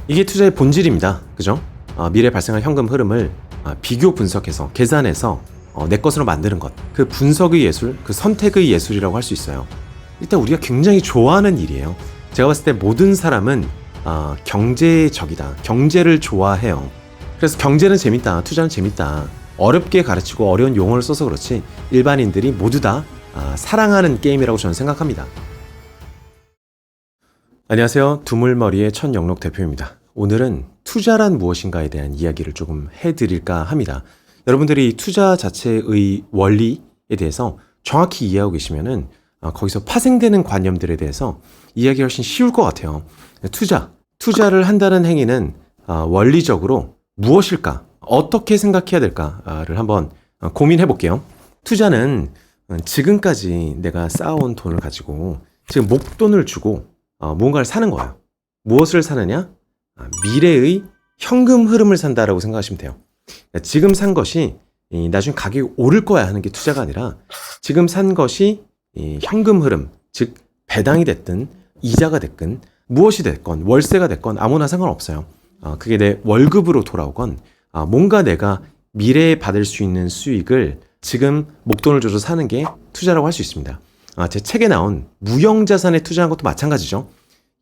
이게 투자의 본질입니다. 그죠? 미래 발생할 현금 흐름을 비교 분석해서 계산해서 내 것으로 만드는 것. 그 분석의 예술, 그 선택의 예술이라고 할 수 있어요. 일단 우리가 굉장히 좋아하는 일이에요. 제가 봤을 때 모든 사람은 경제의 적이다. 경제를 좋아해요. 그래서 경제는 재밌다. 투자는 재밌다. 어렵게 가르치고 어려운 용어를 써서 그렇지 일반인들이 모두 다 사랑하는 게임이라고 저는 생각합니다. 안녕하세요. 두물머리의 천영록 대표입니다. 오늘은 투자란 무엇인가에 대한 이야기를 조금 해드릴까 합니다. 여러분들이 투자 자체의 원리에 대해서 정확히 이해하고 계시면은 거기서 파생되는 관념들에 대해서 이야기가 훨씬 쉬울 것 같아요. 투자를 한다는 행위는 원리적으로 무엇일까? 어떻게 생각해야 될까를 한번 고민해 볼게요. 투자는 지금까지 내가 쌓아온 돈을 가지고 지금 목돈을 주고 무언가를 사는 거예요. 무엇을 사느냐? 미래의 현금 흐름을 산다라고 생각하시면 돼요. 그러니까 지금 산 것이 나중에 가격이 오를 거야 하는 게 투자가 아니라 지금 산 것이 현금 흐름, 즉 배당이 됐든 이자가 됐든 무엇이 됐건 월세가 됐건 아무나 상관없어요. 그게 내 월급으로 돌아오건 뭔가 내가 미래에 받을 수 있는 수익을 지금 목돈을 줘서 사는 게 투자라고 할 수 있습니다. 제 책에 나온 무형자산에 투자한 것도 마찬가지죠.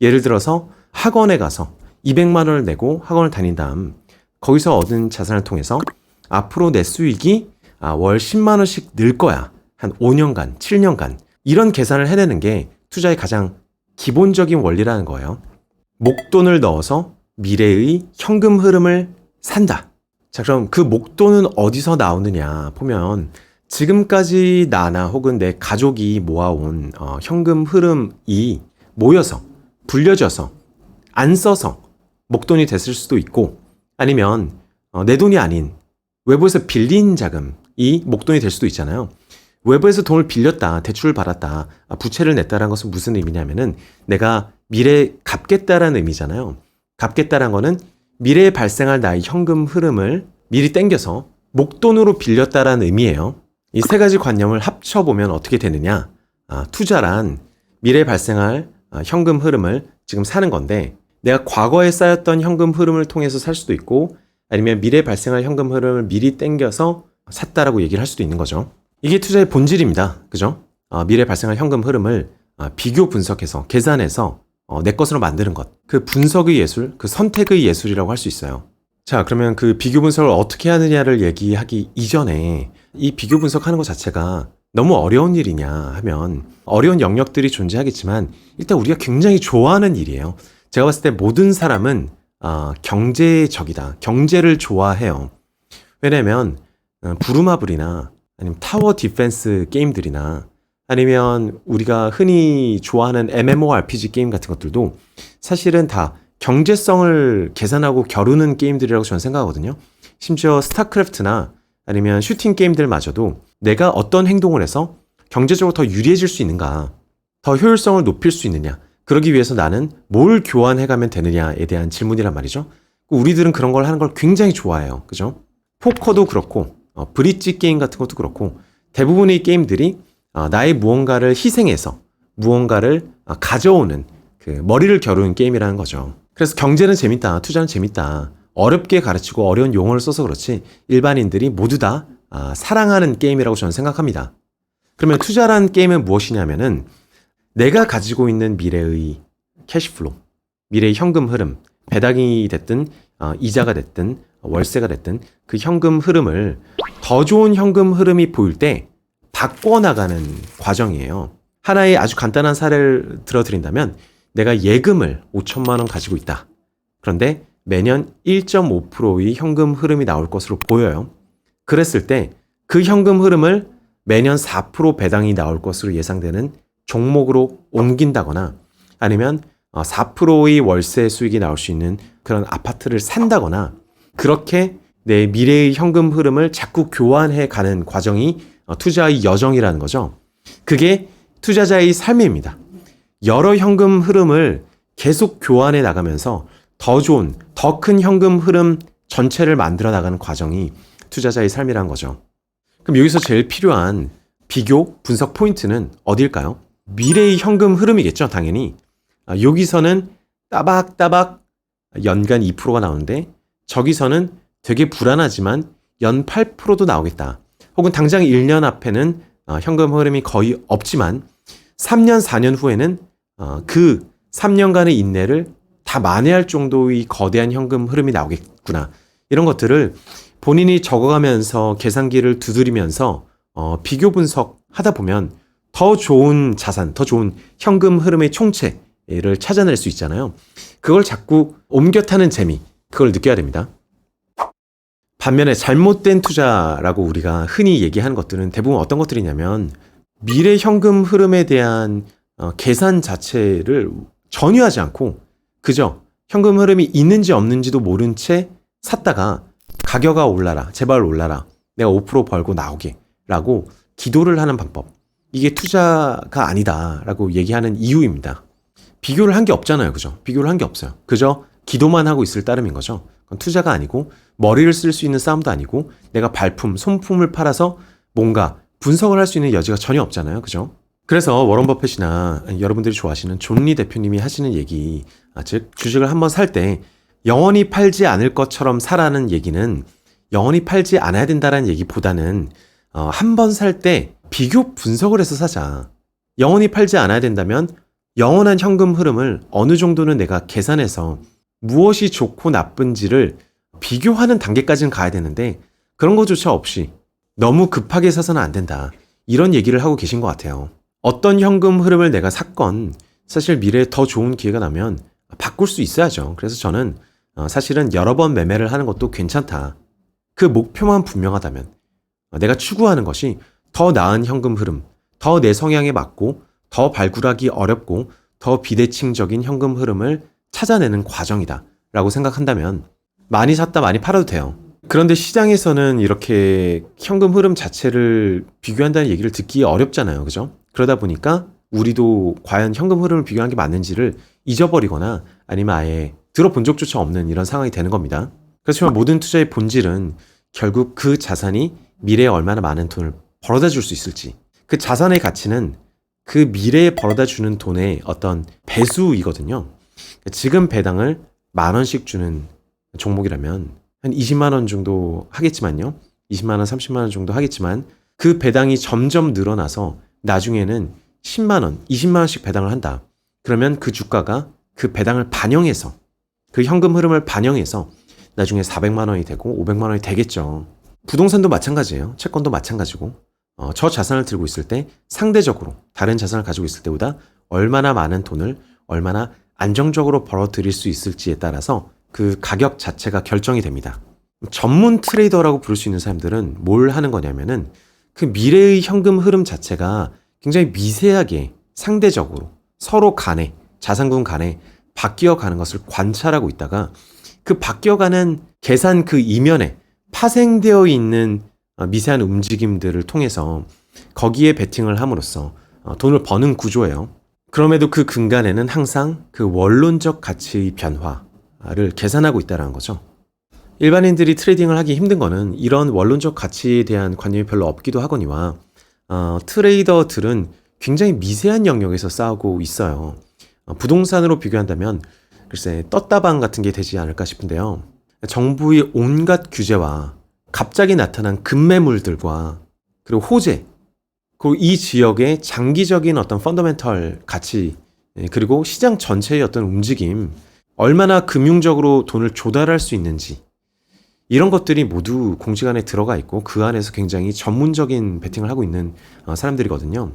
예를 들어서 학원에 가서 200만 원을 내고 학원을 다닌 다음 거기서 얻은 자산을 통해서 앞으로 내 수익이 월 10만 원씩 늘 거야. 한 5년간, 7년간 이런 계산을 해내는 게 투자의 가장 기본적인 원리라는 거예요. 목돈을 넣어서 미래의 현금 흐름을 산다. 자, 그럼 그 목돈은 어디서 나오느냐 보면 지금까지 나나 혹은 내 가족이 모아온 현금 흐름이 모여서 불려져서 안 써서 목돈이 됐을 수도 있고 아니면 내 돈이 아닌 외부에서 빌린 자금이 목돈이 될 수도 있잖아요. 외부에서 돈을 빌렸다, 대출을 받았다, 부채를 냈다라는 것은 무슨 의미냐면은 내가 미래에 갚겠다라는 의미잖아요. 갚겠다라는 거는 미래에 발생할 나의 현금 흐름을 미리 땡겨서 목돈으로 빌렸다라는 의미예요. 이 세 가지 관념을 합쳐보면 어떻게 되느냐? 투자란 미래에 발생할 현금 흐름을 지금 사는 건데 내가 과거에 쌓였던 현금 흐름을 통해서 살 수도 있고 아니면 미래에 발생할 현금 흐름을 미리 땡겨서 샀다라고 얘기를 할 수도 있는 거죠. 이게 투자의 본질입니다. 그죠? 미래에 발생할 현금 흐름을 비교 분석해서 계산해서 내 것으로 만드는 것. 그 분석의 예술, 그 선택의 예술이라고 할 수 있어요. 자, 그러면 그 비교 분석을 어떻게 하느냐를 얘기하기 이전에 이 비교 분석하는 것 자체가 너무 어려운 일이냐 하면 어려운 영역들이 존재하겠지만 일단 우리가 굉장히 좋아하는 일이에요. 제가 봤을 때 모든 사람은 경제의 적이다. 경제를 좋아해요. 왜냐면 부루마블이나 아니면 타워 디펜스 게임들이나 아니면 우리가 흔히 좋아하는 MMORPG 게임 같은 것들도 사실은 다 경제성을 계산하고 겨루는 게임들이라고 저는 생각하거든요. 심지어 스타크래프트나 아니면 슈팅 게임들마저도 내가 어떤 행동을 해서 경제적으로 더 유리해질 수 있는가, 더 효율성을 높일 수 있느냐, 그러기 위해서 나는 뭘 교환해가면 되느냐에 대한 질문이란 말이죠. 우리들은 그런 걸 하는 걸 굉장히 좋아해요. 그죠? 포커도 그렇고 브릿지 게임 같은 것도 그렇고 대부분의 게임들이 나의 무언가를 희생해서 무언가를 가져오는 그 머리를 겨루는 게임이라는 거죠. 그래서 경제는 재밌다, 투자는 재밌다. 어렵게 가르치고 어려운 용어를 써서 그렇지 일반인들이 모두 다 사랑하는 게임이라고 저는 생각합니다. 그러면 투자라는 게임은 무엇이냐면은 내가 가지고 있는 미래의 캐시플로우, 미래의 현금 흐름, 배당이 됐든 이자가 됐든 월세가 됐든 그 현금 흐름을 더 좋은 현금 흐름이 보일 때 바꿔나가는 과정이에요. 하나의 아주 간단한 사례를 들어드린다면 내가 예금을 5천만 원 가지고 있다. 그런데 매년 1.5%의 현금 흐름이 나올 것으로 보여요. 그랬을 때 그 현금 흐름을 매년 4% 배당이 나올 것으로 예상되는 종목으로 옮긴다거나 아니면 4%의 월세 수익이 나올 수 있는 그런 아파트를 산다거나 그렇게 내 미래의 현금 흐름을 자꾸 교환해 가는 과정이 투자의 여정이라는 거죠. 그게 투자자의 삶입니다. 여러 현금 흐름을 계속 교환해 나가면서 더 좋은, 더 큰 현금 흐름 전체를 만들어 나가는 과정이 투자자의 삶이라는 거죠. 그럼 여기서 제일 필요한 비교, 분석 포인트는 어딜까요? 미래의 현금 흐름이겠죠, 당연히. 여기서는 따박따박 연간 2%가 나오는데 저기서는 되게 불안하지만 연 8%도 나오겠다. 혹은 당장 1년 앞에는 현금 흐름이 거의 없지만 3년, 4년 후에는 그 3년간의 인내를 다 만회할 정도의 거대한 현금 흐름이 나오겠구나. 이런 것들을 본인이 적어가면서 계산기를 두드리면서 비교 분석하다 보면 더 좋은 자산, 더 좋은 현금 흐름의 총체를 찾아낼 수 있잖아요. 그걸 자꾸 옮겨 타는 재미, 그걸 느껴야 됩니다. 반면에 잘못된 투자라고 우리가 흔히 얘기하는 것들은 대부분 어떤 것들이냐면 미래 현금 흐름에 대한 계산 자체를 전혀 하지 않고 그저 현금 흐름이 있는지 없는지도 모른 채 샀다가 가격아 올라라, 제발 올라라, 내가 5% 벌고 나오게 라고 기도를 하는 방법. 이게 투자가 아니다 라고 얘기하는 이유입니다. 비교를 한 게 없잖아요. 그죠? 비교를 한 게 없어요. 그저 기도만 하고 있을 따름인 거죠. 그건 투자가 아니고 머리를 쓸 수 있는 싸움도 아니고 내가 발품, 손품을 팔아서 뭔가 분석을 할 수 있는 여지가 전혀 없잖아요. 그죠? 그래서 워런 버핏이나 여러분들이 좋아하시는 존 리 대표님이 하시는 얘기, 즉 주식을 한번 살 때 영원히 팔지 않을 것처럼 사라는 얘기는 영원히 팔지 않아야 된다는 얘기보다는 한 번 살 때 비교 분석을 해서 사자. 영원히 팔지 않아야 된다면 영원한 현금 흐름을 어느 정도는 내가 계산해서 무엇이 좋고 나쁜지를 비교하는 단계까지는 가야 되는데 그런 것조차 없이 너무 급하게 사서는 안 된다. 이런 얘기를 하고 계신 것 같아요. 어떤 현금 흐름을 내가 샀건 사실 미래에 더 좋은 기회가 나면 바꿀 수 있어야죠. 그래서 저는 사실은 여러 번 매매를 하는 것도 괜찮다. 그 목표만 분명하다면 내가 추구하는 것이 더 나은 현금 흐름, 더 내 성향에 맞고 더 발굴하기 어렵고 더 비대칭적인 현금 흐름을 찾아내는 과정이다 라고 생각한다면 많이 샀다 많이 팔아도 돼요. 그런데 시장에서는 이렇게 현금 흐름 자체를 비교한다는 얘기를 듣기 어렵잖아요. 그죠? 그러다 보니까 우리도 과연 현금 흐름을 비교한 게 맞는지를 잊어버리거나 아니면 아예 들어본 적조차 없는 이런 상황이 되는 겁니다. 그렇지만 모든 투자의 본질은 결국 그 자산이 미래에 얼마나 많은 돈을 벌어다 줄 수 있을지, 그 자산의 가치는 그 미래에 벌어다 주는 돈의 어떤 배수이거든요. 지금 배당을 10,000원씩 주는 종목이라면 한 20만 원 정도 하겠지만요. 20만 원, 30만 원 정도 하겠지만 그 배당이 점점 늘어나서 나중에는 10만 원, 20만 원씩 배당을 한다. 그러면 그 주가가 그 배당을 반영해서 그 현금 흐름을 반영해서 나중에 400만 원이 되고 500만 원이 되겠죠. 부동산도 마찬가지예요. 채권도 마찬가지고 저 자산을 들고 있을 때 상대적으로 다른 자산을 가지고 있을 때보다 얼마나 많은 돈을 얼마나 안정적으로 벌어들일 수 있을지에 따라서 그 가격 자체가 결정이 됩니다. 전문 트레이더라고 부를 수 있는 사람들은 뭘 하는 거냐면은 그 미래의 현금 흐름 자체가 굉장히 미세하게 상대적으로 서로 간에 자산군 간에 바뀌어가는 것을 관찰하고 있다가 그 바뀌어가는 계산 그 이면에 파생되어 있는 미세한 움직임들을 통해서 거기에 베팅을 함으로써 돈을 버는 구조예요. 그럼에도 그 근간에는 항상 그 원론적 가치의 변화를 계산하고 있다는 거죠. 일반인들이 트레이딩을 하기 힘든 거는 이런 원론적 가치에 대한 관념이 별로 없기도 하거니와 트레이더들은 굉장히 미세한 영역에서 싸우고 있어요. 부동산으로 비교한다면 글쎄 떴다방 같은 게 되지 않을까 싶은데요. 정부의 온갖 규제와 갑자기 나타난 급매물들과 그리고 호재, 그리고 이 지역의 장기적인 어떤 펀더멘털 가치, 그리고 시장 전체의 어떤 움직임, 얼마나 금융적으로 돈을 조달할 수 있는지 이런 것들이 모두 공식 안에 들어가 있고 그 안에서 굉장히 전문적인 베팅을 하고 있는 사람들이거든요.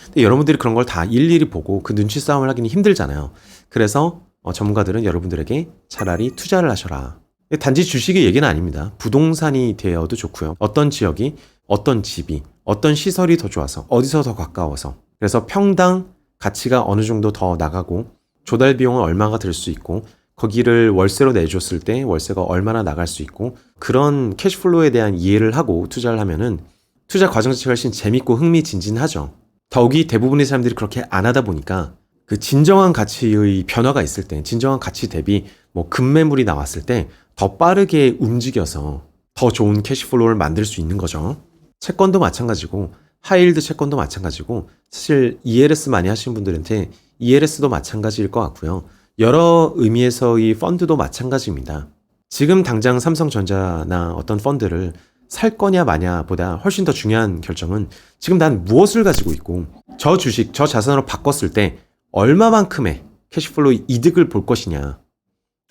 근데 여러분들이 그런 걸 다 일일이 보고 그 눈치 싸움을 하기는 힘들잖아요. 그래서 전문가들은 여러분들에게 차라리 투자를 하셔라. 단지 주식의 얘기는 아닙니다. 부동산이 되어도 좋고요. 어떤 지역이, 어떤 집이, 어떤 시설이 더 좋아서, 어디서 더 가까워서. 그래서 평당 가치가 어느 정도 더 나가고 조달 비용은 얼마가 들 수 있고 거기를 월세로 내줬을 때 월세가 얼마나 나갈 수 있고 그런 캐시플로우에 대한 이해를 하고 투자를 하면은 투자 과정 자체가 훨씬 재밌고 흥미진진하죠. 더욱이 대부분의 사람들이 그렇게 안 하다 보니까 그 진정한 가치의 변화가 있을 때, 진정한 가치 대비 뭐 급매물이 나왔을 때 더 빠르게 움직여서 더 좋은 캐시플로우를 만들 수 있는 거죠. 채권도 마찬가지고 하이힐드 채권도 마찬가지고 사실 ELS 많이 하시는 분들한테 ELS도 마찬가지일 것 같고요. 여러 의미에서의 펀드도 마찬가지입니다. 지금 당장 삼성전자나 어떤 펀드를 살 거냐 마냐보다 훨씬 더 중요한 결정은 지금 난 무엇을 가지고 있고 저 주식, 저 자산으로 바꿨을 때 얼마만큼의 캐시플로우 이득을 볼 것이냐,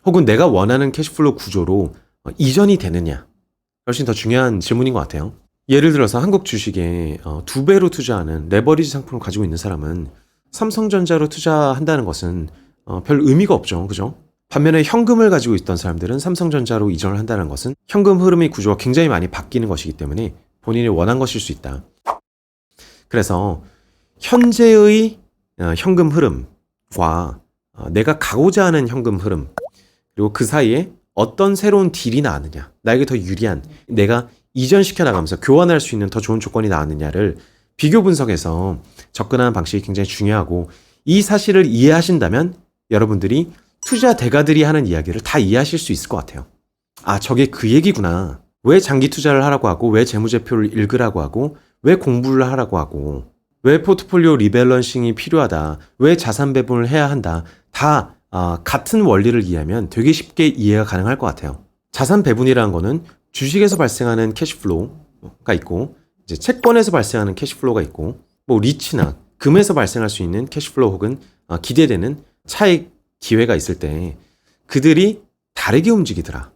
혹은 내가 원하는 캐시플로우 구조로 이전이 되느냐, 훨씬 더 중요한 질문인 것 같아요. 예를 들어서 한국 주식에 2배로 투자하는 레버리지 상품을 가지고 있는 사람은 삼성전자로 투자한다는 것은 별 의미가 없죠. 그죠? 반면에 현금을 가지고 있던 사람들은 삼성전자로 이전을 한다는 것은 현금 흐름의 구조가 굉장히 많이 바뀌는 것이기 때문에 본인이 원한 것일 수 있다. 그래서 현재의 현금 흐름과 내가 가고자 하는 현금 흐름, 그리고 그 사이에 어떤 새로운 딜이 나왔느냐, 나에게 더 유리한, 내가 이전시켜 나가면서 교환할 수 있는 더 좋은 조건이 나왔느냐를 비교 분석해서 접근하는 방식이 굉장히 중요하고, 이 사실을 이해하신다면 여러분들이 투자 대가들이 하는 이야기를 다 이해하실 수 있을 것 같아요. 아, 저게 그 얘기구나. 왜 장기 투자를 하라고 하고, 왜 재무제표를 읽으라고 하고, 왜 공부를 하라고 하고, 왜 포트폴리오 리밸런싱이 필요하다, 왜 자산 배분을 해야 한다, 다 같은 원리를 이해하면 되게 쉽게 이해가 가능할 것 같아요. 자산 배분이라는 거는 주식에서 발생하는 캐시플로우가 있고, 이제 채권에서 발생하는 캐시플로우가 있고, 뭐 리츠나 금에서 발생할 수 있는 캐시플로우 혹은 기대되는 차익 기회가 있을 때 그들이 다르게 움직이더라.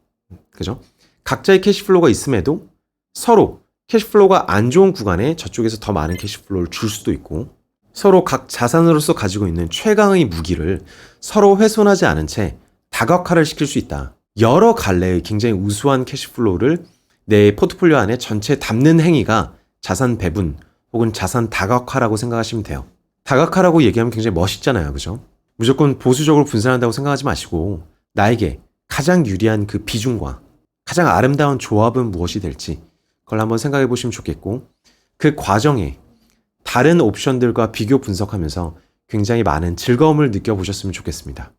그죠? 각자의 캐시플로우가 있음에도 서로 캐시플로우가 안 좋은 구간에 저쪽에서 더 많은 캐시플로우를 줄 수도 있고, 서로 각 자산으로서 가지고 있는 최강의 무기를 서로 훼손하지 않은 채 다각화를 시킬 수 있다. 여러 갈래의 굉장히 우수한 캐시플로우를 내 포트폴리오 안에 전체에 담는 행위가 자산 배분 혹은 자산 다각화라고 생각하시면 돼요. 다각화라고 얘기하면 굉장히 멋있잖아요. 그죠? 무조건 보수적으로 분산한다고 생각하지 마시고, 나에게 가장 유리한 그 비중과 가장 아름다운 조합은 무엇이 될지 그걸 한번 생각해 보시면 좋겠고, 그 과정에 다른 옵션들과 비교 분석하면서 굉장히 많은 즐거움을 느껴보셨으면 좋겠습니다.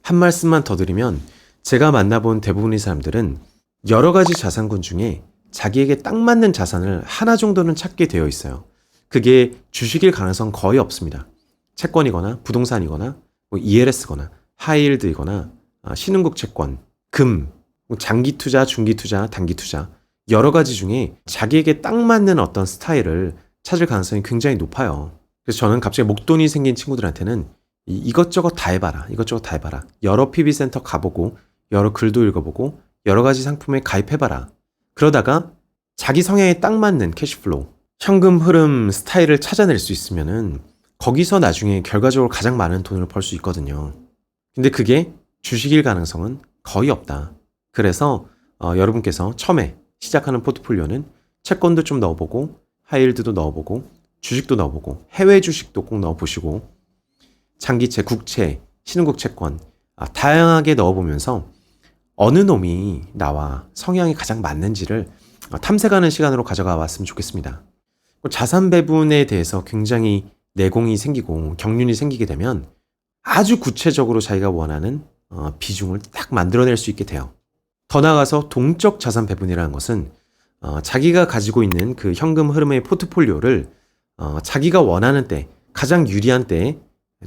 한 말씀만 더 드리면, 제가 만나본 대부분의 사람들은 여러 가지 자산군 중에 자기에게 딱 맞는 자산을 하나 정도는 찾게 되어 있어요. 그게 주식일 가능성 거의 없습니다. 채권이거나 부동산이거나 뭐 ELS거나 하이힐드이거나 신흥국 채권, 금, 장기 투자, 중기 투자, 단기 투자, 여러 가지 중에 자기에게 딱 맞는 어떤 스타일을 찾을 가능성이 굉장히 높아요. 그래서 저는 갑자기 목돈이 생긴 친구들한테는 이것저것 다 해봐라, 이것저것 다 해봐라, 여러 PB센터 가보고 여러 글도 읽어보고 여러 가지 상품에 가입해봐라. 그러다가 자기 성향에 딱 맞는 캐시플로우, 현금 흐름 스타일을 찾아낼 수 있으면은 거기서 나중에 결과적으로 가장 많은 돈을 벌 수 있거든요. 근데 그게 주식일 가능성은 거의 없다. 그래서 여러분께서 처음에 시작하는 포트폴리오는 채권도 좀 넣어보고, 하이힐드도 넣어보고, 주식도 넣어보고, 해외 주식도 꼭 넣어보시고, 장기채, 국채, 신흥국 채권 다양하게 넣어보면서 어느 놈이 나와 성향이 가장 맞는지를 탐색하는 시간으로 가져가 왔으면 좋겠습니다. 자산 배분에 대해서 굉장히 내공이 생기고 경륜이 생기게 되면 아주 구체적으로 자기가 원하는 비중을 딱 만들어낼 수 있게 돼요. 더 나아가서 동적 자산 배분이라는 것은 자기가 가지고 있는 그 현금 흐름의 포트폴리오를 자기가 원하는 때, 가장 유리한 때에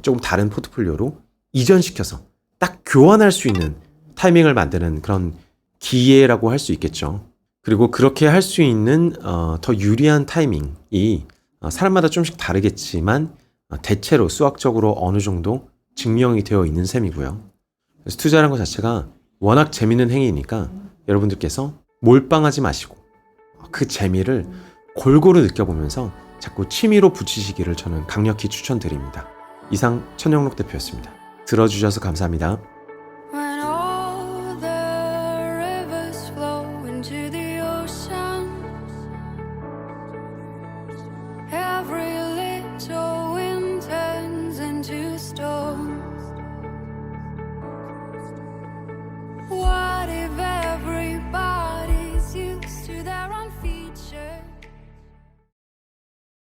조금 다른 포트폴리오로 이전시켜서 딱 교환할 수 있는 타이밍을 만드는 그런 기회라고 할 수 있겠죠. 그리고 그렇게 할 수 있는 더 유리한 타이밍이 사람마다 좀씩 다르겠지만 대체로 수학적으로 어느 정도 증명이 되어 있는 셈이고요. 그래서 투자라는 것 자체가 워낙 재밌는 행위니까 여러분들께서 몰빵하지 마시고 그 재미를 골고루 느껴보면서 자꾸 취미로 붙이시기를 저는 강력히 추천드립니다. 이상 천영록 대표였습니다. 들어주셔서 감사합니다.